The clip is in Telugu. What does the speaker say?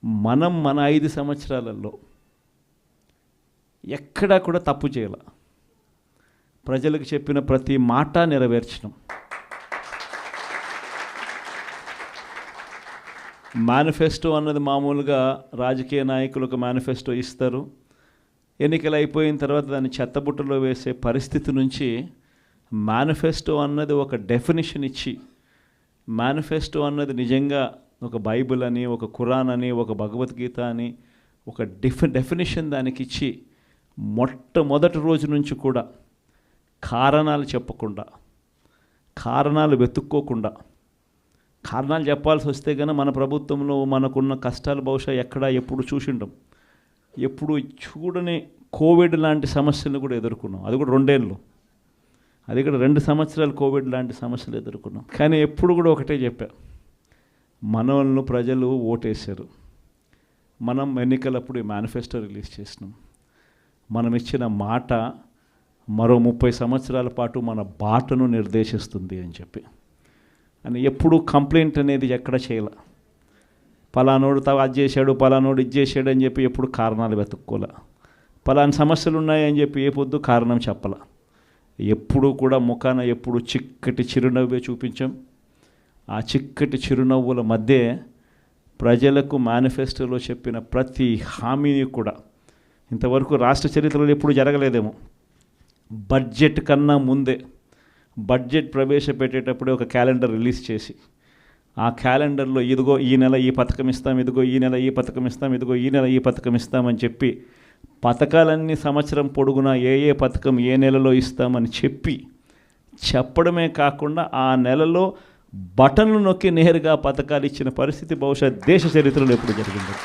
మనం మన 5 సంవత్సరాలలో ఎక్కడా కూడా తప్పు చేయాల. ప్రజలకు చెప్పిన ప్రతి మాట నెరవేర్చడం. మేనిఫెస్టో అన్నది మామూలుగా రాజకీయ నాయకులకు మేనిఫెస్టో ఇస్తారు, ఎన్నికలు అయిపోయిన తర్వాత దాన్ని చెత్తబుట్టలో వేసే పరిస్థితి నుంచి మేనిఫెస్టో అన్నది ఒక డెఫినిషన్ ఇచ్చి, మేనిఫెస్టో అన్నది నిజంగా ఒక బైబిల్ అని, ఒక ఖురాన్ అని, ఒక భగవద్గీత అని ఒక డెఫినిషన్ దానికి ఇచ్చి మొట్టమొదటి రోజు నుంచి కూడా కారణాలు చెప్పకుండా, కారణాలు వెతుక్కోకుండా, కారణాలు చెప్పాల్సి వస్తే కనుక మన ప్రభుత్వంలో మనకున్న కష్టాలు బహుశా ఎక్కడా ఎప్పుడు చూసిండం. ఎప్పుడు చూడని కోవిడ్ లాంటి సమస్యలను కూడా ఎదుర్కొన్నాం. అది కూడా 2 ఏళ్ళు, అది కూడా 2 సంవత్సరాలు కోవిడ్ లాంటి సమస్యలు ఎదుర్కొన్నాం. కానీ ఎప్పుడు కూడా ఒకటే చెప్పా, మనల్ని ప్రజలు ఓటేశారు, మనం ఎన్నికలప్పుడు ఈ మేనిఫెస్టో రిలీజ్ చేసినాం, మనం ఇచ్చిన మాట మరో 30 సంవత్సరాల పాటు మన బాటను నిర్దేశిస్తుంది అని చెప్పి. అని ఎప్పుడు కంప్లైంట్ అనేది ఎక్కడ చేయాల. పలానోడు అది చేశాడు, పలానోడు ఇది చేశాడు అని చెప్పి ఎప్పుడు కారణాలు వెతుక్కోలే. పలానా సమస్యలు ఉన్నాయని చెప్పి ఏ పొద్దు కారణం చెప్పాల. ఎప్పుడు కూడా ముఖాన ఎప్పుడు చిక్కటి చిరునవ్వే చూపించాం. ఆ చిక్కటి చిరునవ్వుల మధ్య ప్రజలకు మేనిఫెస్టోలో చెప్పిన ప్రతి హామీని కూడా ఇంతవరకు రాష్ట్ర చరిత్రలో ఎప్పుడు జరగలేదేమో. బడ్జెట్ కన్నా ముందే, బడ్జెట్ ప్రవేశపెట్టేటప్పుడే ఒక క్యాలెండర్ రిలీజ్ చేసి, ఆ క్యాలెండర్లో ఇదిగో ఈ నెల ఈ పథకం ఇస్తాం, ఇదిగో ఈ నెల ఈ పథకం ఇస్తాం, ఇదిగో ఈ నెల ఈ పథకం ఇస్తామని చెప్పి పథకాలన్నీ సంవత్సరం పొడుగునా ఏ పథకం ఏ నెలలో ఇస్తామని చెప్పడమే కాకుండా ఆ నెలలో బటన్లు నొక్కి నేరుగా పథకాలు ఇచ్చిన పరిస్థితి బహుశా దేశ చరిత్రలో ఎప్పుడు జరిగింది.